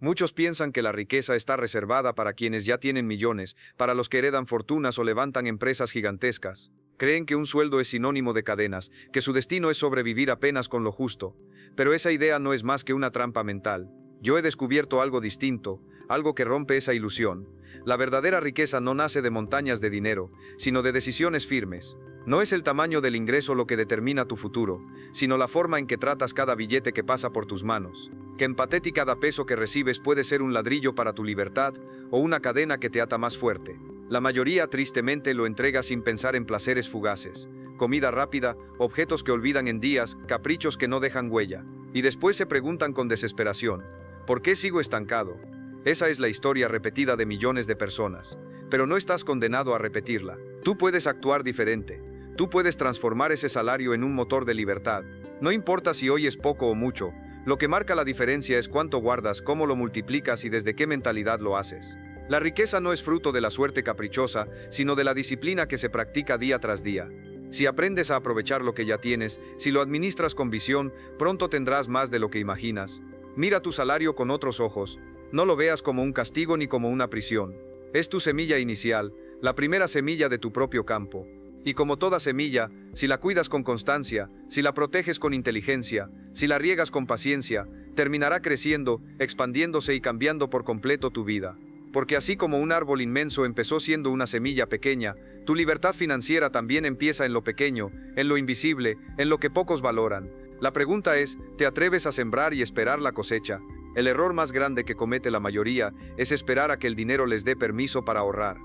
Muchos piensan que la riqueza está reservada para quienes ya tienen millones, para los que heredan fortunas o levantan empresas gigantescas. Creen que un sueldo es sinónimo de cadenas, que su destino es sobrevivir apenas con lo justo. Pero esa idea no es más que una trampa mental. Yo he descubierto algo distinto, algo que rompe esa ilusión. La verdadera riqueza no nace de montañas de dinero, sino de decisiones firmes. No es el tamaño del ingreso lo que determina tu futuro, sino la forma en que tratas cada billete que pasa por tus manos. Que empate y cada peso que recibes puede ser un ladrillo para tu libertad o una cadena que te ata más fuerte. La mayoría tristemente lo entrega sin pensar en placeres fugaces, comida rápida, objetos que olvidan en días, caprichos que no dejan huella. Y después se preguntan con desesperación, ¿por qué sigo estancado? Esa es la historia repetida de millones de personas. Pero no estás condenado a repetirla. Tú puedes actuar diferente. Tú puedes transformar ese salario en un motor de libertad. No importa si hoy es poco o mucho, lo que marca la diferencia es cuánto guardas, cómo lo multiplicas y desde qué mentalidad lo haces. La riqueza no es fruto de la suerte caprichosa, sino de la disciplina que se practica día tras día. Si aprendes a aprovechar lo que ya tienes, si lo administras con visión, pronto tendrás más de lo que imaginas. Mira tu salario con otros ojos. No lo veas como un castigo ni como una prisión. Es tu semilla inicial, la primera semilla de tu propio campo. Y como toda semilla, si la cuidas con constancia, si la proteges con inteligencia, si la riegas con paciencia, terminará creciendo, expandiéndose y cambiando por completo tu vida. Porque así como un árbol inmenso empezó siendo una semilla pequeña, tu libertad financiera también empieza en lo pequeño, en lo invisible, en lo que pocos valoran. La pregunta es, ¿te atreves a sembrar y esperar la cosecha? El error más grande que comete la mayoría es esperar a que el dinero les dé permiso para ahorrar.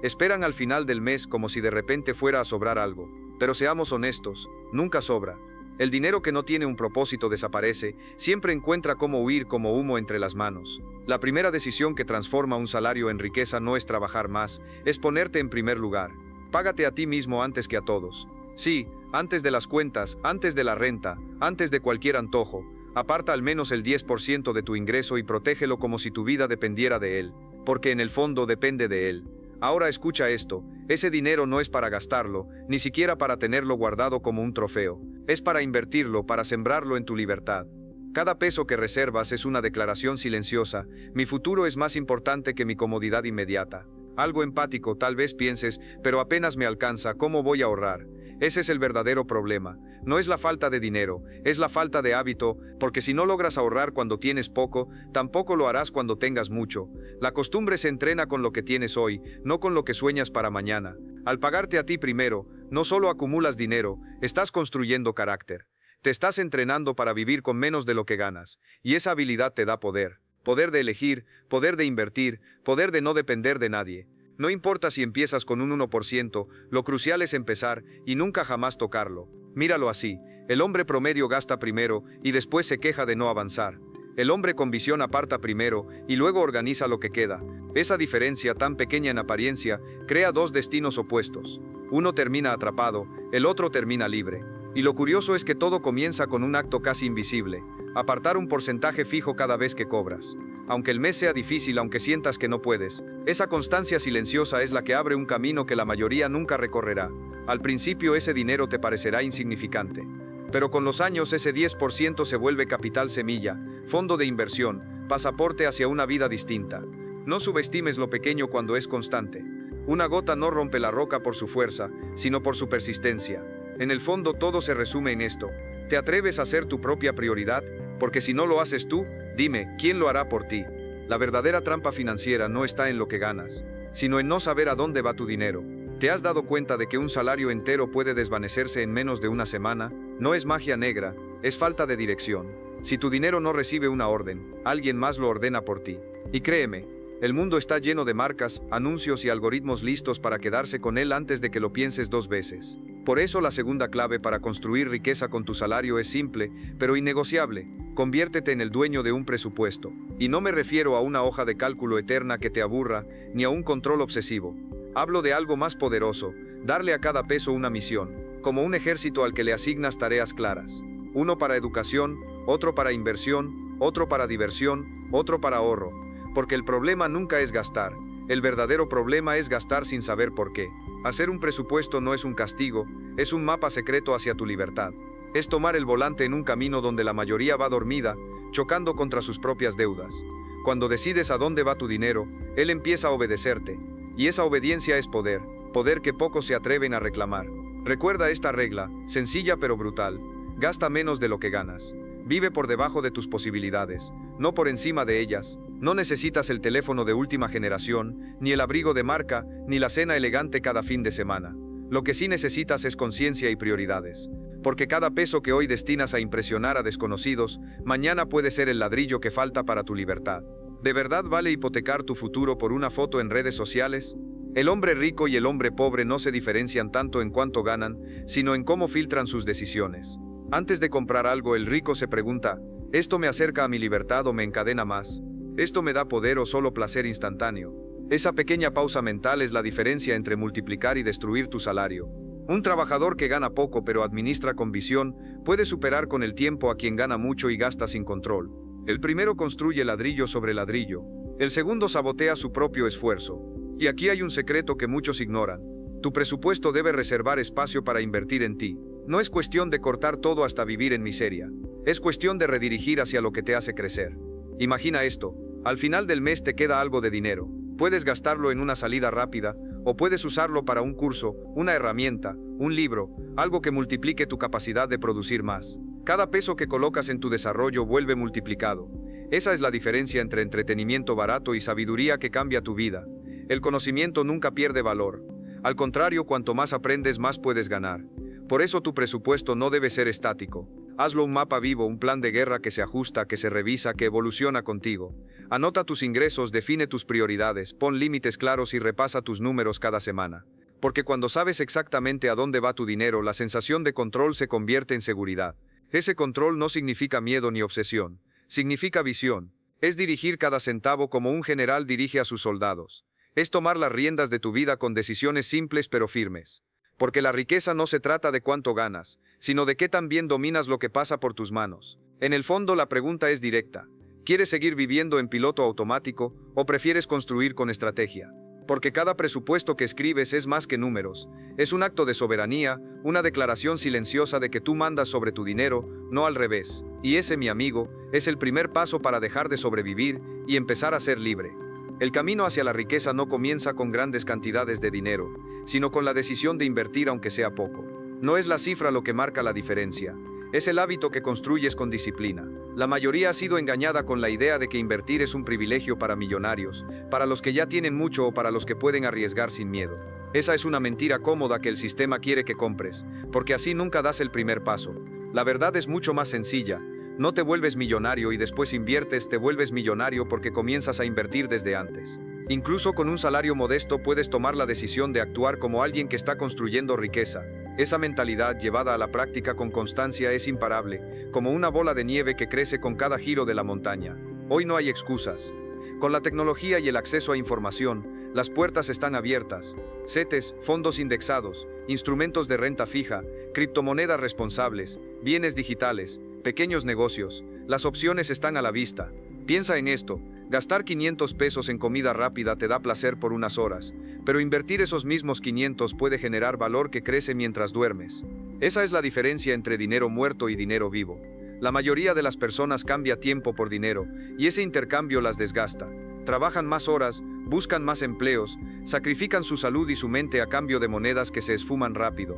Esperan al final del mes como si de repente fuera a sobrar algo. Pero seamos honestos, nunca sobra. El dinero que no tiene un propósito desaparece, siempre encuentra cómo huir como humo entre las manos. La primera decisión que transforma un salario en riqueza no es trabajar más, es ponerte en primer lugar. Págate a ti mismo antes que a todos. Sí, antes de las cuentas, antes de la renta, antes de cualquier antojo. Aparta al menos el 10% de tu ingreso y protégelo como si tu vida dependiera de él, porque en el fondo depende de él. Ahora escucha esto, ese dinero no es para gastarlo, ni siquiera para tenerlo guardado como un trofeo. Es para invertirlo, para sembrarlo en tu libertad. Cada peso que reservas es una declaración silenciosa, mi futuro es más importante que mi comodidad inmediata. Algo empático, tal vez pienses, pero apenas me alcanza, ¿cómo voy a ahorrar? Ese es el verdadero problema. No es la falta de dinero, es la falta de hábito, porque si no logras ahorrar cuando tienes poco, tampoco lo harás cuando tengas mucho. La costumbre se entrena con lo que tienes hoy, no con lo que sueñas para mañana. Al pagarte a ti primero, no solo acumulas dinero, estás construyendo carácter. Te estás entrenando para vivir con menos de lo que ganas, y esa habilidad te da poder. Poder de elegir, poder de invertir, poder de no depender de nadie. No importa si empiezas con un 1%, lo crucial es empezar y nunca jamás tocarlo. Míralo así, el hombre promedio gasta primero y después se queja de no avanzar. El hombre con visión aparta primero y luego organiza lo que queda. Esa diferencia tan pequeña en apariencia crea dos destinos opuestos. Uno termina atrapado, el otro termina libre. Y lo curioso es que todo comienza con un acto casi invisible, apartar un porcentaje fijo cada vez que cobras. Aunque el mes sea difícil, aunque sientas que no puedes, esa constancia silenciosa es la que abre un camino que la mayoría nunca recorrerá. Al principio ese dinero te parecerá insignificante. Pero con los años ese 10% se vuelve capital semilla, fondo de inversión, pasaporte hacia una vida distinta. No subestimes lo pequeño cuando es constante. Una gota no rompe la roca por su fuerza, sino por su persistencia. En el fondo todo se resume en esto. ¿Te atreves a ser tu propia prioridad? Porque si no lo haces tú, dime, ¿quién lo hará por ti? La verdadera trampa financiera no está en lo que ganas, sino en no saber a dónde va tu dinero. ¿Te has dado cuenta de que un salario entero puede desvanecerse en menos de una semana? No es magia negra, es falta de dirección. Si tu dinero no recibe una orden, alguien más lo ordena por ti. Y créeme, el mundo está lleno de marcas, anuncios y algoritmos listos para quedarse con él antes de que lo pienses dos veces. Por eso la segunda clave para construir riqueza con tu salario es simple, pero innegociable. Conviértete en el dueño de un presupuesto. Y no me refiero a una hoja de cálculo eterna que te aburra, ni a un control obsesivo. Hablo de algo más poderoso, darle a cada peso una misión, como un ejército al que le asignas tareas claras. Uno para educación, otro para inversión, otro para diversión, otro para ahorro. Porque el problema nunca es gastar, el verdadero problema es gastar sin saber por qué. Hacer un presupuesto no es un castigo, es un mapa secreto hacia tu libertad. Es tomar el volante en un camino donde la mayoría va dormida, chocando contra sus propias deudas. Cuando decides a dónde va tu dinero, él empieza a obedecerte. Y esa obediencia es poder, poder que pocos se atreven a reclamar. Recuerda esta regla, sencilla pero brutal. Gasta menos de lo que ganas. Vive por debajo de tus posibilidades, no por encima de ellas. No necesitas el teléfono de última generación, ni el abrigo de marca, ni la cena elegante cada fin de semana. Lo que sí necesitas es conciencia y prioridades. Porque cada peso que hoy destinas a impresionar a desconocidos, mañana puede ser el ladrillo que falta para tu libertad. ¿De verdad vale hipotecar tu futuro por una foto en redes sociales? El hombre rico y el hombre pobre no se diferencian tanto en cuánto ganan, sino en cómo filtran sus decisiones. Antes de comprar algo, el rico se pregunta, ¿esto me acerca a mi libertad o me encadena más? ¿Esto me da poder o solo placer instantáneo? Esa pequeña pausa mental es la diferencia entre multiplicar y destruir tu salario. Un trabajador que gana poco pero administra con visión, puede superar con el tiempo a quien gana mucho y gasta sin control. El primero construye ladrillo sobre ladrillo. El segundo sabotea su propio esfuerzo. Y aquí hay un secreto que muchos ignoran. Tu presupuesto debe reservar espacio para invertir en ti. No es cuestión de cortar todo hasta vivir en miseria. Es cuestión de redirigir hacia lo que te hace crecer. Imagina esto. Al final del mes te queda algo de dinero. Puedes gastarlo en una salida rápida, o puedes usarlo para un curso, una herramienta, un libro, algo que multiplique tu capacidad de producir más. Cada peso que colocas en tu desarrollo vuelve multiplicado. Esa es la diferencia entre entretenimiento barato y sabiduría que cambia tu vida. El conocimiento nunca pierde valor. Al contrario, cuanto más aprendes, más puedes ganar. Por eso tu presupuesto no debe ser estático. Hazlo un mapa vivo, un plan de guerra que se ajusta, que se revisa, que evoluciona contigo. Anota tus ingresos, define tus prioridades, pon límites claros y repasa tus números cada semana. Porque cuando sabes exactamente a dónde va tu dinero, la sensación de control se convierte en seguridad. Ese control no significa miedo ni obsesión. Significa visión. Es dirigir cada centavo como un general dirige a sus soldados. Es tomar las riendas de tu vida con decisiones simples pero firmes. Porque la riqueza no se trata de cuánto ganas, sino de qué tan bien dominas lo que pasa por tus manos. En el fondo la pregunta es directa. ¿Quieres seguir viviendo en piloto automático o prefieres construir con estrategia? Porque cada presupuesto que escribes es más que números. Es un acto de soberanía, una declaración silenciosa de que tú mandas sobre tu dinero, no al revés. Y ese, mi amigo, es el primer paso para dejar de sobrevivir y empezar a ser libre. El camino hacia la riqueza no comienza con grandes cantidades de dinero, sino con la decisión de invertir aunque sea poco. No es la cifra lo que marca la diferencia, es el hábito que construyes con disciplina. La mayoría ha sido engañada con la idea de que invertir es un privilegio para millonarios, para los que ya tienen mucho o para los que pueden arriesgar sin miedo. Esa es una mentira cómoda que el sistema quiere que compres, porque así nunca das el primer paso. La verdad es mucho más sencilla. No te vuelves millonario y después inviertes, te vuelves millonario porque comienzas a invertir desde antes. Incluso con un salario modesto puedes tomar la decisión de actuar como alguien que está construyendo riqueza. Esa mentalidad llevada a la práctica con constancia es imparable, como una bola de nieve que crece con cada giro de la montaña. Hoy no hay excusas. Con la tecnología y el acceso a información, las puertas están abiertas. CETES, fondos indexados, instrumentos de renta fija, criptomonedas responsables, bienes digitales, pequeños negocios, las opciones están a la vista. Piensa en esto, gastar 500 pesos en comida rápida te da placer por unas horas, pero invertir esos mismos 500 puede generar valor que crece mientras duermes. Esa es la diferencia entre dinero muerto y dinero vivo. La mayoría de las personas cambia tiempo por dinero, y ese intercambio las desgasta. Trabajan más horas, buscan más empleos, sacrifican su salud y su mente a cambio de monedas que se esfuman rápido.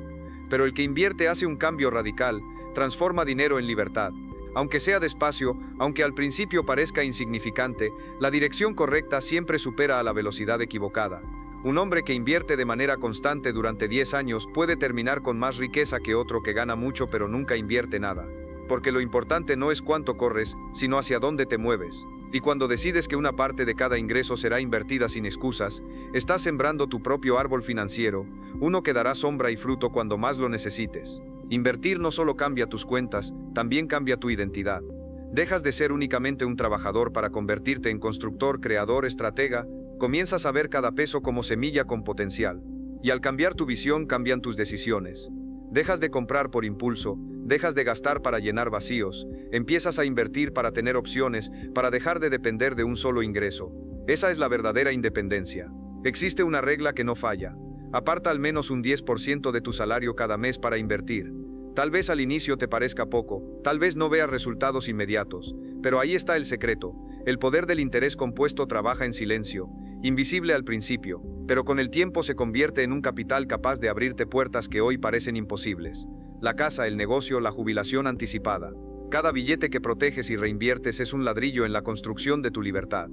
Pero el que invierte hace un cambio radical, transforma dinero en libertad. Aunque sea despacio, aunque al principio parezca insignificante, la dirección correcta siempre supera a la velocidad equivocada. Un hombre que invierte de manera constante durante 10 años puede terminar con más riqueza que otro que gana mucho pero nunca invierte nada. Porque lo importante no es cuánto corres, sino hacia dónde te mueves. Y cuando decides que una parte de cada ingreso será invertida sin excusas, estás sembrando tu propio árbol financiero, uno que dará sombra y fruto cuando más lo necesites. Invertir no solo cambia tus cuentas, también cambia tu identidad. Dejas de ser únicamente un trabajador para convertirte en constructor, creador, estratega. Comienzas a ver cada peso como semilla con potencial. Y al cambiar tu visión, cambian tus decisiones. Dejas de comprar por impulso, dejas de gastar para llenar vacíos, empiezas a invertir para tener opciones, para dejar de depender de un solo ingreso. Esa es la verdadera independencia. Existe una regla que no falla. Aparta al menos un 10% de tu salario cada mes para invertir. Tal vez al inicio te parezca poco, tal vez no veas resultados inmediatos, pero ahí está el secreto. El poder del interés compuesto trabaja en silencio, invisible al principio, pero con el tiempo se convierte en un capital capaz de abrirte puertas que hoy parecen imposibles. La casa, el negocio, la jubilación anticipada. Cada billete que proteges y reinviertes es un ladrillo en la construcción de tu libertad.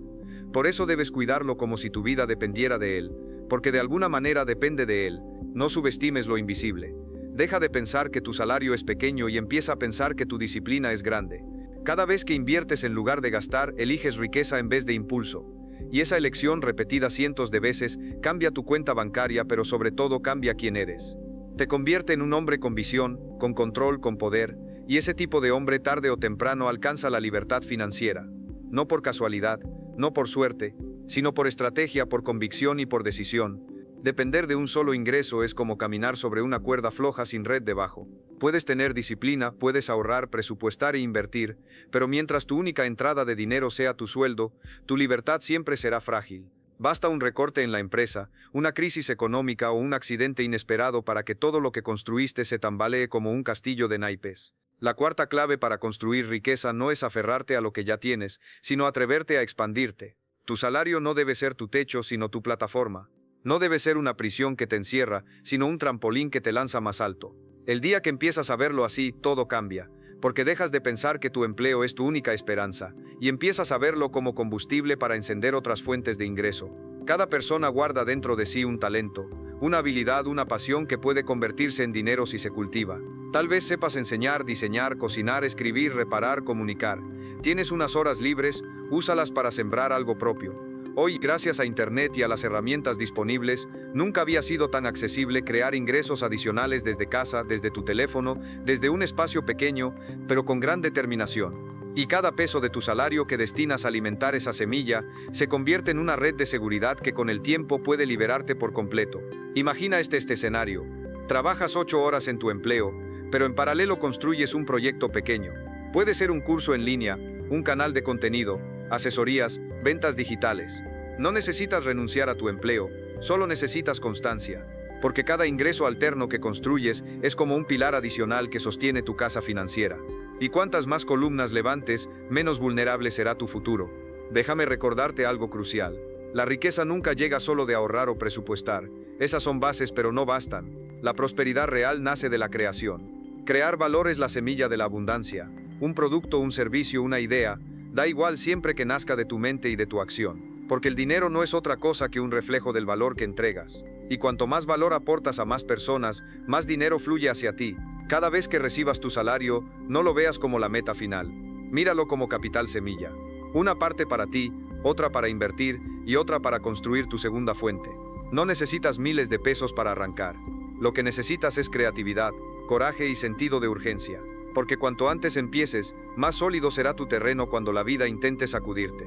Por eso debes cuidarlo como si tu vida dependiera de él, porque de alguna manera depende de él. No subestimes lo invisible. Deja de pensar que tu salario es pequeño y empieza a pensar que tu disciplina es grande. Cada vez que inviertes en lugar de gastar, eliges riqueza en vez de impulso. Y esa elección, repetida cientos de veces, cambia tu cuenta bancaria, pero sobre todo cambia quién eres. Te convierte en un hombre con visión, con control, con poder, y ese tipo de hombre tarde o temprano alcanza la libertad financiera. No por casualidad, no por suerte, sino por estrategia, por convicción y por decisión. Depender de un solo ingreso es como caminar sobre una cuerda floja sin red debajo. Puedes tener disciplina, puedes ahorrar, presupuestar e invertir, pero mientras tu única entrada de dinero sea tu sueldo, tu libertad siempre será frágil. Basta un recorte en la empresa, una crisis económica o un accidente inesperado para que todo lo que construiste se tambalee como un castillo de naipes. La cuarta clave para construir riqueza no es aferrarte a lo que ya tienes, sino atreverte a expandirte. Tu salario no debe ser tu techo, sino tu plataforma. No debe ser una prisión que te encierra, sino un trampolín que te lanza más alto. El día que empiezas a verlo así, todo cambia, porque dejas de pensar que tu empleo es tu única esperanza, y empiezas a verlo como combustible para encender otras fuentes de ingreso. Cada persona guarda dentro de sí un talento, una habilidad, una pasión que puede convertirse en dinero si se cultiva. Tal vez sepas enseñar, diseñar, cocinar, escribir, reparar, comunicar. Tienes unas horas libres, úsalas para sembrar algo propio. Hoy, gracias a Internet y a las herramientas disponibles, nunca había sido tan accesible crear ingresos adicionales desde casa, desde tu teléfono, desde un espacio pequeño, pero con gran determinación. Y cada peso de tu salario que destinas a alimentar esa semilla, se convierte en una red de seguridad que con el tiempo puede liberarte por completo. Imagina este escenario. Trabajas 8 horas en tu empleo, pero en paralelo construyes un proyecto pequeño. Puede ser un curso en línea, un canal de contenido, asesorías, ventas digitales. No necesitas renunciar a tu empleo, solo necesitas constancia, porque cada ingreso alterno que construyes es como un pilar adicional que sostiene tu casa financiera. Y cuantas más columnas levantes, menos vulnerable será tu futuro. Déjame recordarte algo crucial. La riqueza nunca llega solo de ahorrar o presupuestar. Esas son bases, pero no bastan. La prosperidad real nace de la creación. Crear valor es la semilla de la abundancia. Un producto, un servicio, una idea. Da igual siempre que nazca de tu mente y de tu acción, porque el dinero no es otra cosa que un reflejo del valor que entregas. Y cuanto más valor aportas a más personas, más dinero fluye hacia ti. Cada vez que recibas tu salario, no lo veas como la meta final. Míralo como capital semilla. Una parte para ti, otra para invertir y otra para construir tu segunda fuente. No necesitas miles de pesos para arrancar. Lo que necesitas es creatividad, coraje y sentido de urgencia. Porque cuanto antes empieces, más sólido será tu terreno cuando la vida intente sacudirte.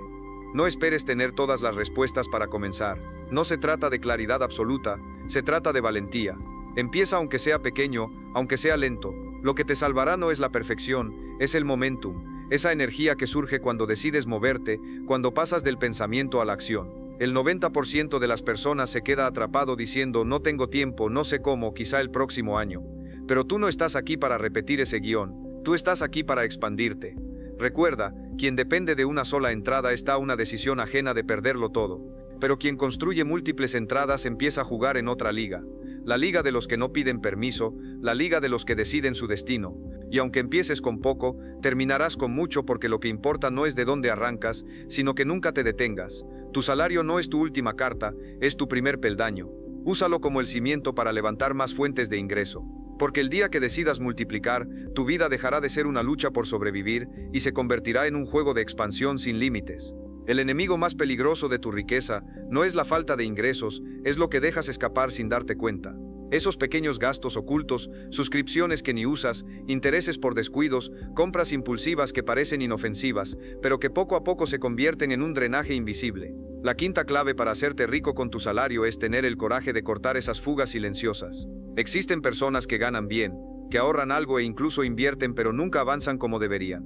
No esperes tener todas las respuestas para comenzar. No se trata de claridad absoluta, se trata de valentía. Empieza aunque sea pequeño, aunque sea lento. Lo que te salvará no es la perfección, es el momentum, esa energía que surge cuando decides moverte, cuando pasas del pensamiento a la acción. El 90% de las personas se queda atrapado diciendo no tengo tiempo, no sé cómo, quizá el próximo año. Pero tú no estás aquí para repetir ese guión, tú estás aquí para expandirte. Recuerda, quien depende de una sola entrada está a una decisión ajena de perderlo todo. Pero quien construye múltiples entradas empieza a jugar en otra liga. La liga de los que no piden permiso, la liga de los que deciden su destino. Y aunque empieces con poco, terminarás con mucho porque lo que importa no es de dónde arrancas, sino que nunca te detengas. Tu salario no es tu última carta, es tu primer peldaño. Úsalo como el cimiento para levantar más fuentes de ingreso. Porque el día que decidas multiplicar, tu vida dejará de ser una lucha por sobrevivir y se convertirá en un juego de expansión sin límites. El enemigo más peligroso de tu riqueza no es la falta de ingresos, es lo que dejas escapar sin darte cuenta. Esos pequeños gastos ocultos, suscripciones que ni usas, intereses por descuidos, compras impulsivas que parecen inofensivas, pero que poco a poco se convierten en un drenaje invisible. La quinta clave para hacerte rico con tu salario es tener el coraje de cortar esas fugas silenciosas. Existen personas que ganan bien, que ahorran algo e incluso invierten pero nunca avanzan como deberían.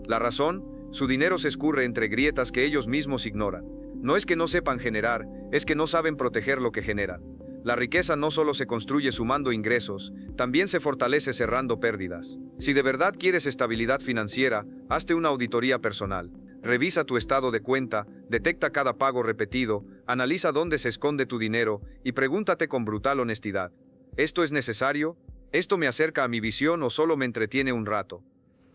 La razón, su dinero se escurre entre grietas que ellos mismos ignoran. No es que no sepan generar, es que no saben proteger lo que generan. La riqueza no solo se construye sumando ingresos, también se fortalece cerrando pérdidas. Si de verdad quieres estabilidad financiera, hazte una auditoría personal. Revisa tu estado de cuenta, detecta cada pago repetido, analiza dónde se esconde tu dinero y pregúntate con brutal honestidad: ¿esto es necesario? ¿Esto me acerca a mi visión o solo me entretiene un rato?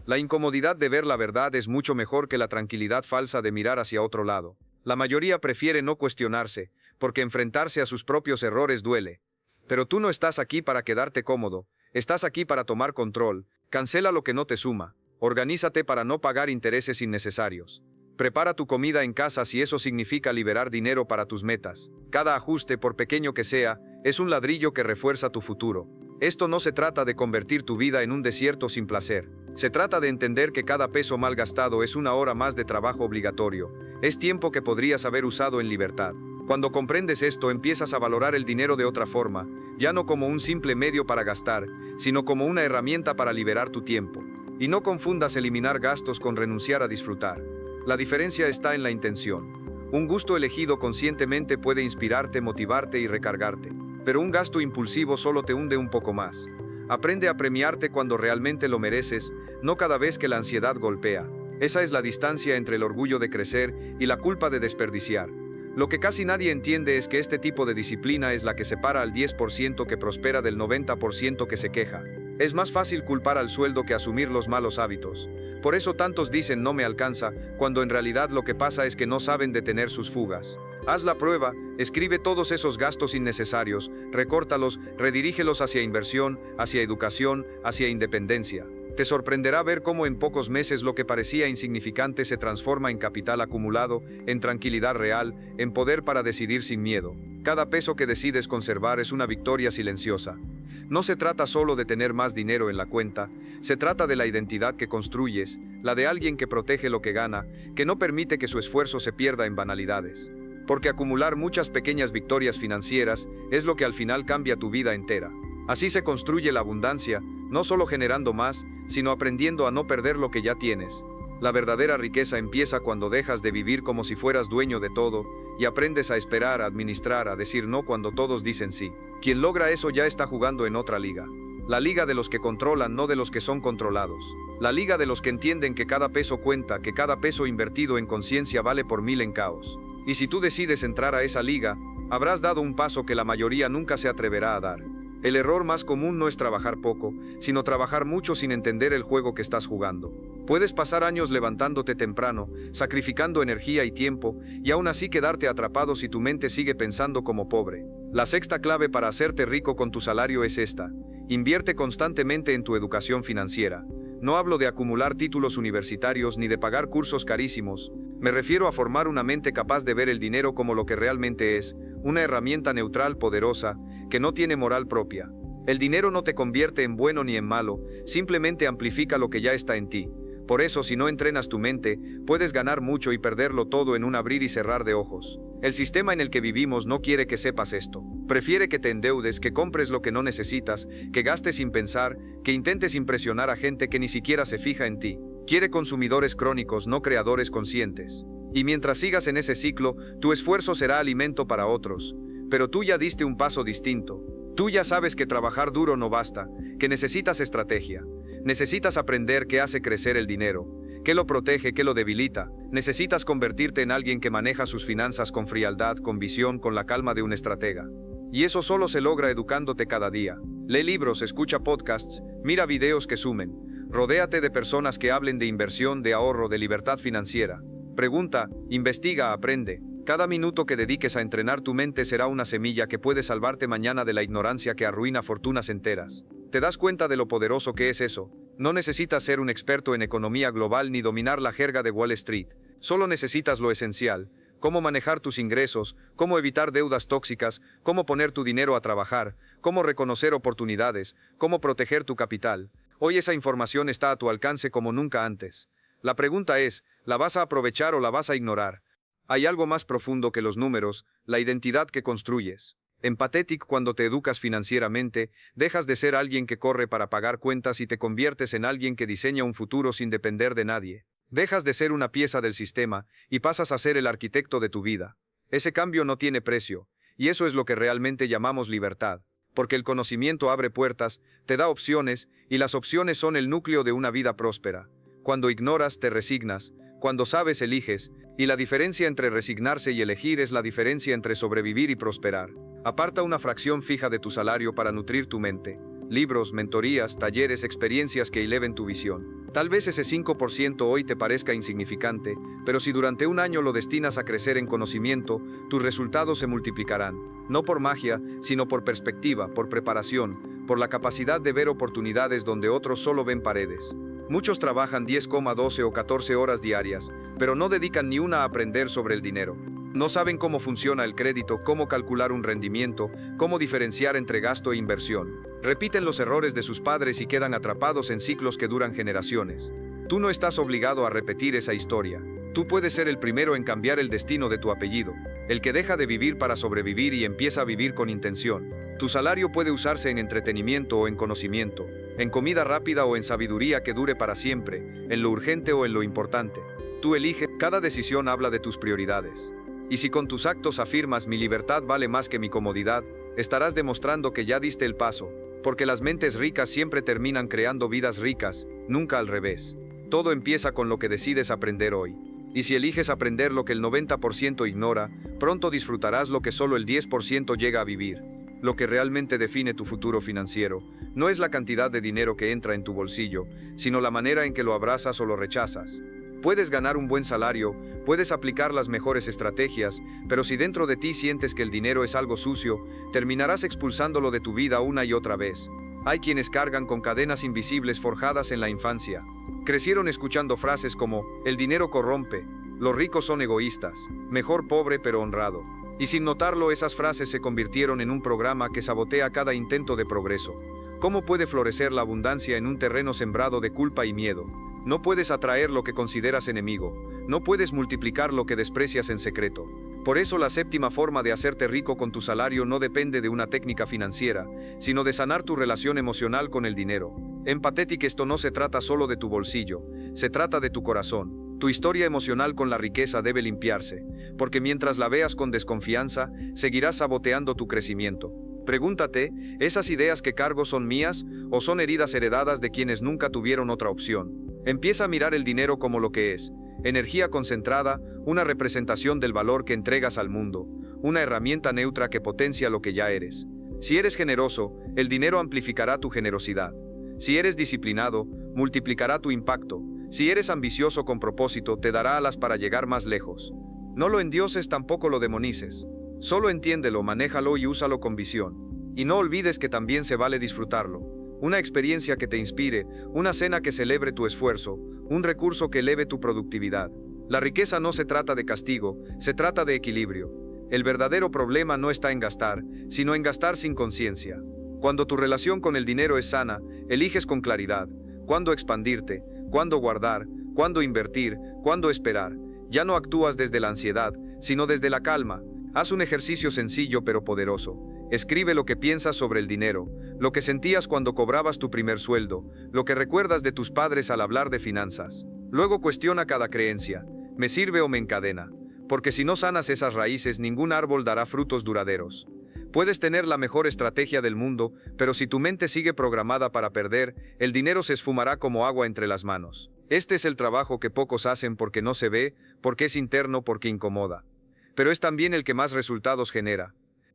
La incomodidad de ver la verdad es mucho mejor que la tranquilidad falsa de mirar hacia otro lado. La mayoría prefiere no cuestionarse, porque enfrentarse a sus propios errores duele. Pero tú no estás aquí para quedarte cómodo, estás aquí para tomar control. Cancela lo que no te suma. Organízate para no pagar intereses innecesarios. Prepara tu comida en casa si eso significa liberar dinero para tus metas. Cada ajuste, por pequeño que sea, es un ladrillo que refuerza tu futuro. Esto no se trata de convertir tu vida en un desierto sin placer. Se trata de entender que cada peso mal gastado es una hora más de trabajo obligatorio. Es tiempo que podrías haber usado en libertad. Cuando comprendes esto, empiezas a valorar el dinero de otra forma, ya no como un simple medio para gastar, sino como una herramienta para liberar tu tiempo. Y no confundas eliminar gastos con renunciar a disfrutar. La diferencia está en la intención. Un gusto elegido conscientemente puede inspirarte, motivarte y recargarte. Pero un gasto impulsivo solo te hunde un poco más. Aprende a premiarte cuando realmente lo mereces, no cada vez que la ansiedad golpea. Esa es la distancia entre el orgullo de crecer y la culpa de desperdiciar. Lo que casi nadie entiende es que este tipo de disciplina es la que separa al 10% que prospera del 90% que se queja. Es más fácil culpar al sueldo que asumir los malos hábitos. Por eso tantos dicen no me alcanza, cuando en realidad lo que pasa es que no saben detener sus fugas. Haz la prueba, escribe todos esos gastos innecesarios, recórtalos, redirígelos hacia inversión, hacia educación, hacia independencia. Te sorprenderá ver cómo en pocos meses lo que parecía insignificante se transforma en capital acumulado, en tranquilidad real, en poder para decidir sin miedo. Cada peso que decides conservar es una victoria silenciosa. No se trata solo de tener más dinero en la cuenta, se trata de la identidad que construyes, la de alguien que protege lo que gana, que no permite que su esfuerzo se pierda en banalidades. Porque acumular muchas pequeñas victorias financieras es lo que al final cambia tu vida entera. Así se construye la abundancia, no solo generando más, sino aprendiendo a no perder lo que ya tienes. La verdadera riqueza empieza cuando dejas de vivir como si fueras dueño de todo, y aprendes a esperar, a administrar, a decir no cuando todos dicen sí. Quien logra eso ya está jugando en otra liga. La liga de los que controlan, no de los que son controlados. La liga de los que entienden que cada peso cuenta, que cada peso invertido en conciencia vale por 1000 en caos. Y si tú decides entrar a esa liga, habrás dado un paso que la mayoría nunca se atreverá a dar. El error más común no es trabajar poco, sino trabajar mucho sin entender el juego que estás jugando. Puedes pasar años levantándote temprano, sacrificando energía y tiempo, y aún así quedarte atrapado si tu mente sigue pensando como pobre. La sexta clave para hacerte rico con tu salario es esta: invierte constantemente en tu educación financiera. No hablo de acumular títulos universitarios ni de pagar cursos carísimos. Me refiero a formar una mente capaz de ver el dinero como lo que realmente es, una herramienta neutral poderosa, que no tiene moral propia. El dinero no te convierte en bueno ni en malo, simplemente amplifica lo que ya está en ti. Por eso, si no entrenas tu mente, puedes ganar mucho y perderlo todo en un abrir y cerrar de ojos. El sistema en el que vivimos no quiere que sepas esto. Prefiere que te endeudes, que compres lo que no necesitas, que gastes sin pensar, que intentes impresionar a gente que ni siquiera se fija en ti. Quiere consumidores crónicos, no creadores conscientes. Y mientras sigas en ese ciclo, tu esfuerzo será alimento para otros. Pero tú ya diste un paso distinto. Tú ya sabes que trabajar duro no basta, que necesitas estrategia. Necesitas aprender qué hace crecer el dinero, qué lo protege, qué lo debilita. Necesitas convertirte en alguien que maneja sus finanzas con frialdad, con visión, con la calma de un estratega. Y eso solo se logra educándote cada día. Lee libros, escucha podcasts, mira videos que sumen. Rodéate de personas que hablen de inversión, de ahorro, de libertad financiera. Pregunta, investiga, aprende. Cada minuto que dediques a entrenar tu mente será una semilla que puede salvarte mañana de la ignorancia que arruina fortunas enteras. ¿Te das cuenta de lo poderoso que es eso? No necesitas ser un experto en economía global ni dominar la jerga de Wall Street. Solo necesitas lo esencial: cómo manejar tus ingresos, cómo evitar deudas tóxicas, cómo poner tu dinero a trabajar, cómo reconocer oportunidades, cómo proteger tu capital. Hoy esa información está a tu alcance como nunca antes. La pregunta es, ¿la vas a aprovechar o la vas a ignorar? Hay algo más profundo que los números, la identidad que construyes. En Pathetic, cuando te educas financieramente, dejas de ser alguien que corre para pagar cuentas y te conviertes en alguien que diseña un futuro sin depender de nadie. Dejas de ser una pieza del sistema y pasas a ser el arquitecto de tu vida. Ese cambio no tiene precio, y eso es lo que realmente llamamos libertad. Porque el conocimiento abre puertas, te da opciones, y las opciones son el núcleo de una vida próspera. Cuando ignoras, te resignas. Cuando sabes, eliges, y la diferencia entre resignarse y elegir es la diferencia entre sobrevivir y prosperar. Aparta una fracción fija de tu salario para nutrir tu mente. Libros, mentorías, talleres, experiencias que eleven tu visión. Tal vez ese 5% hoy te parezca insignificante, pero si durante un año lo destinas a crecer en conocimiento, tus resultados se multiplicarán. No por magia, sino por perspectiva, por preparación, por la capacidad de ver oportunidades donde otros solo ven paredes. Muchos trabajan 10, 12 o 14 horas diarias, pero no dedican ni una a aprender sobre el dinero. No saben cómo funciona el crédito, cómo calcular un rendimiento, cómo diferenciar entre gasto e inversión. Repiten los errores de sus padres y quedan atrapados en ciclos que duran generaciones. Tú no estás obligado a repetir esa historia. Tú puedes ser el primero en cambiar el destino de tu apellido, el que deja de vivir para sobrevivir y empieza a vivir con intención. Tu salario puede usarse en entretenimiento o en conocimiento, en comida rápida o en sabiduría que dure para siempre, en lo urgente o en lo importante. Tú eliges, cada decisión habla de tus prioridades. Y si con tus actos afirmas mi libertad vale más que mi comodidad, estarás demostrando que ya diste el paso, porque las mentes ricas siempre terminan creando vidas ricas, nunca al revés. Todo empieza con lo que decides aprender hoy. Y si eliges aprender lo que el 90% ignora, pronto disfrutarás lo que solo el 10% llega a vivir. Lo que realmente define tu futuro financiero no es la cantidad de dinero que entra en tu bolsillo, sino la manera en que lo abrazas o lo rechazas. Puedes ganar un buen salario, puedes aplicar las mejores estrategias, pero si dentro de ti sientes que el dinero es algo sucio, terminarás expulsándolo de tu vida una y otra vez. Hay quienes cargan con cadenas invisibles forjadas en la infancia. Crecieron escuchando frases como, el dinero corrompe, los ricos son egoístas, mejor pobre pero honrado. Y sin notarlo, esas frases se convirtieron en un programa que sabotea cada intento de progreso. ¿Cómo puede florecer la abundancia en un terreno sembrado de culpa y miedo? No puedes atraer lo que consideras enemigo, no puedes multiplicar lo que desprecias en secreto. Por eso la séptima forma de hacerte rico con tu salario no depende de una técnica financiera, sino de sanar tu relación emocional con el dinero. Empatética, esto no se trata solo de tu bolsillo, se trata de tu corazón. Tu historia emocional con la riqueza debe limpiarse, porque mientras la veas con desconfianza, seguirás saboteando tu crecimiento. Pregúntate, ¿esas ideas que cargo son mías o son heridas heredadas de quienes nunca tuvieron otra opción? Empieza a mirar el dinero como lo que es, energía concentrada, una representación del valor que entregas al mundo, una herramienta neutra que potencia lo que ya eres. Si eres generoso, el dinero amplificará tu generosidad. Si eres disciplinado, multiplicará tu impacto. Si eres ambicioso con propósito, te dará alas para llegar más lejos. No lo endioses, tampoco lo demonices. Solo entiéndelo, manéjalo y úsalo con visión. Y no olvides que también se vale disfrutarlo. Una experiencia que te inspire, una cena que celebre tu esfuerzo, un recurso que eleve tu productividad. La riqueza no se trata de castigo, se trata de equilibrio. El verdadero problema no está en gastar, sino en gastar sin conciencia. Cuando tu relación con el dinero es sana, eliges con claridad cuándo expandirte, cuándo guardar, cuándo invertir, cuándo esperar. Ya no actúas desde la ansiedad, sino desde la calma. Haz un ejercicio sencillo pero poderoso. Escribe lo que piensas sobre el dinero, lo que sentías cuando cobrabas tu primer sueldo, lo que recuerdas de tus padres al hablar de finanzas. Luego cuestiona cada creencia. ¿Me sirve o me encadena? Porque si no sanas esas raíces, ningún árbol dará frutos duraderos. Puedes tener la mejor estrategia del mundo, pero si tu mente sigue programada para perder, el dinero se esfumará como agua entre las manos. Este es el trabajo que pocos hacen porque no se ve, porque es interno, porque incomoda. Pero es también el que más resultados genera.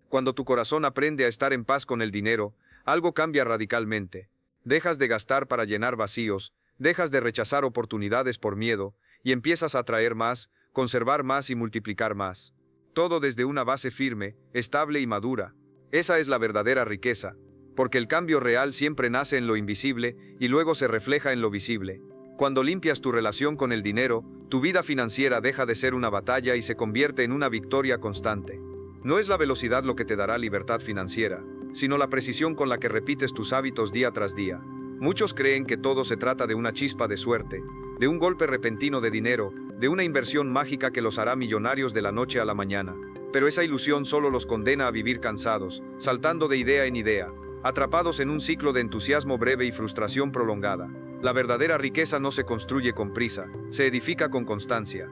Cuando tu corazón aprende a estar en paz con el dinero, algo cambia radicalmente. Dejas de gastar para llenar vacíos, dejas de rechazar oportunidades por miedo, y empiezas a atraer más, conservar más y multiplicar más. Todo desde una base firme, estable y madura. Esa es la verdadera riqueza, porque el cambio real siempre nace en lo invisible y luego se refleja en lo visible. Cuando limpias tu relación con el dinero, tu vida financiera deja de ser una batalla y se convierte en una victoria constante. No es la velocidad lo que te dará libertad financiera, sino la precisión con la que repites tus hábitos día tras día. Muchos creen que todo se trata de una chispa de suerte, de un golpe repentino de dinero, de una inversión mágica que los hará millonarios de la noche a la mañana. Pero esa ilusión solo los condena a vivir cansados, saltando de idea en idea, atrapados en un ciclo de entusiasmo breve y frustración prolongada. La verdadera riqueza no se construye con prisa, se edifica con constancia.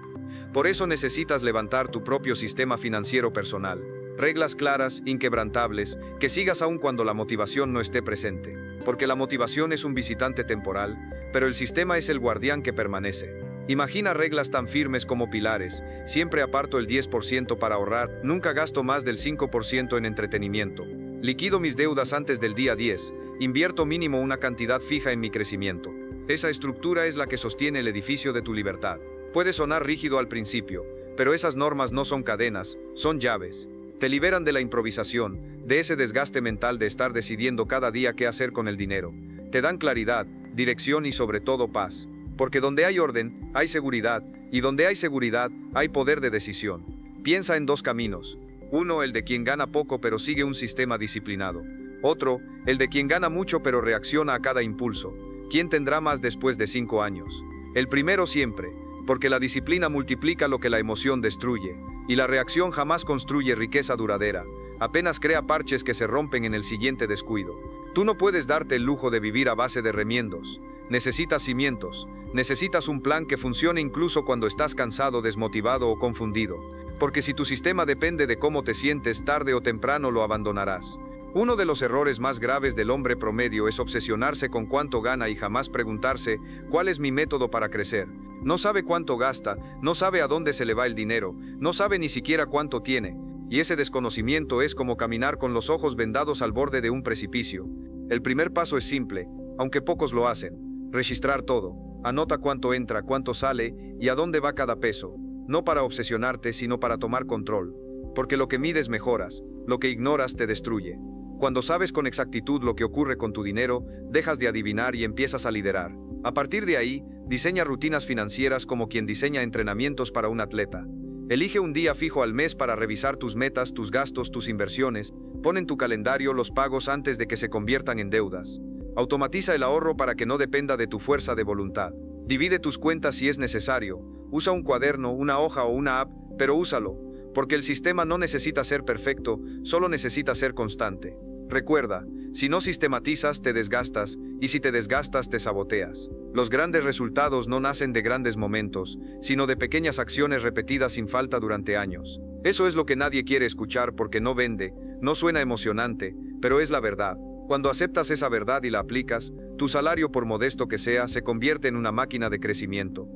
Por eso necesitas levantar tu propio sistema financiero personal. Reglas claras, inquebrantables, que sigas aun cuando la motivación no esté presente. Porque la motivación es un visitante temporal, pero el sistema es el guardián que permanece. Imagina reglas tan firmes como pilares. Siempre aparto el 10% para ahorrar, nunca gasto más del 5% en entretenimiento. Liquido mis deudas antes del día 10, invierto mínimo una cantidad fija en mi crecimiento. Esa estructura es la que sostiene el edificio de tu libertad. Puede sonar rígido al principio, pero esas normas no son cadenas, son llaves. Te liberan de la improvisación, de ese desgaste mental de estar decidiendo cada día qué hacer con el dinero. Te dan claridad, dirección y sobre todo paz. Porque donde hay orden, hay seguridad, y donde hay seguridad, hay poder de decisión. Piensa en dos caminos. Uno, el de quien gana poco pero sigue un sistema disciplinado. Otro, el de quien gana mucho pero reacciona a cada impulso. ¿Quién tendrá más después de 5 años? El primero siempre, porque la disciplina multiplica lo que la emoción destruye, y la reacción jamás construye riqueza duradera, apenas crea parches que se rompen en el siguiente descuido. Tú no puedes darte el lujo de vivir a base de remiendos. Necesitas cimientos, necesitas un plan que funcione incluso cuando estás cansado, desmotivado o confundido. Porque si tu sistema depende de cómo te sientes, tarde o temprano lo abandonarás. Uno de los errores más graves del hombre promedio es obsesionarse con cuánto gana y jamás preguntarse, ¿cuál es mi método para crecer? No sabe cuánto gasta, no sabe a dónde se le va el dinero, no sabe ni siquiera cuánto tiene. Y ese desconocimiento es como caminar con los ojos vendados al borde de un precipicio. El primer paso es simple, aunque pocos lo hacen. Registrar todo. Anota cuánto entra, cuánto sale y a dónde va cada peso. No para obsesionarte, sino para tomar control. Porque lo que mides mejoras, lo que ignoras te destruye. Cuando sabes con exactitud lo que ocurre con tu dinero, dejas de adivinar y empiezas a liderar. A partir de ahí, diseña rutinas financieras como quien diseña entrenamientos para un atleta. Elige un día fijo al mes para revisar tus metas, tus gastos, tus inversiones. Pon en tu calendario los pagos antes de que se conviertan en deudas. Automatiza el ahorro para que no dependa de tu fuerza de voluntad. Divide tus cuentas si es necesario. Usa un cuaderno, una hoja o una app, pero úsalo, porque el sistema no necesita ser perfecto, solo necesita ser constante. Recuerda, si no sistematizas, te desgastas, y si te desgastas, te saboteas. Los grandes resultados no nacen de grandes momentos, sino de pequeñas acciones repetidas sin falta durante años. Eso es lo que nadie quiere escuchar porque no vende, no suena emocionante, pero es la verdad. Cuando aceptas esa verdad y la aplicas, tu salario, por modesto que sea, se convierte en una máquina de crecimiento.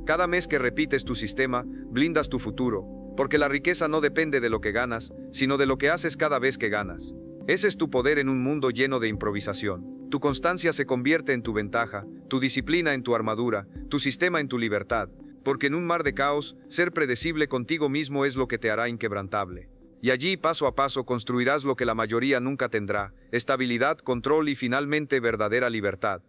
Cada mes que repites tu sistema, blindas tu futuro, porque la riqueza no depende de lo que ganas, sino de lo que haces cada vez que ganas. Ese es tu poder en un mundo lleno de improvisación. Tu constancia se convierte en tu ventaja, tu disciplina en tu armadura, tu sistema en tu libertad, porque en un mar de caos, ser predecible contigo mismo es lo que te hará inquebrantable. Y allí, paso a paso, construirás lo que la mayoría nunca tendrá: estabilidad, control y finalmente verdadera libertad.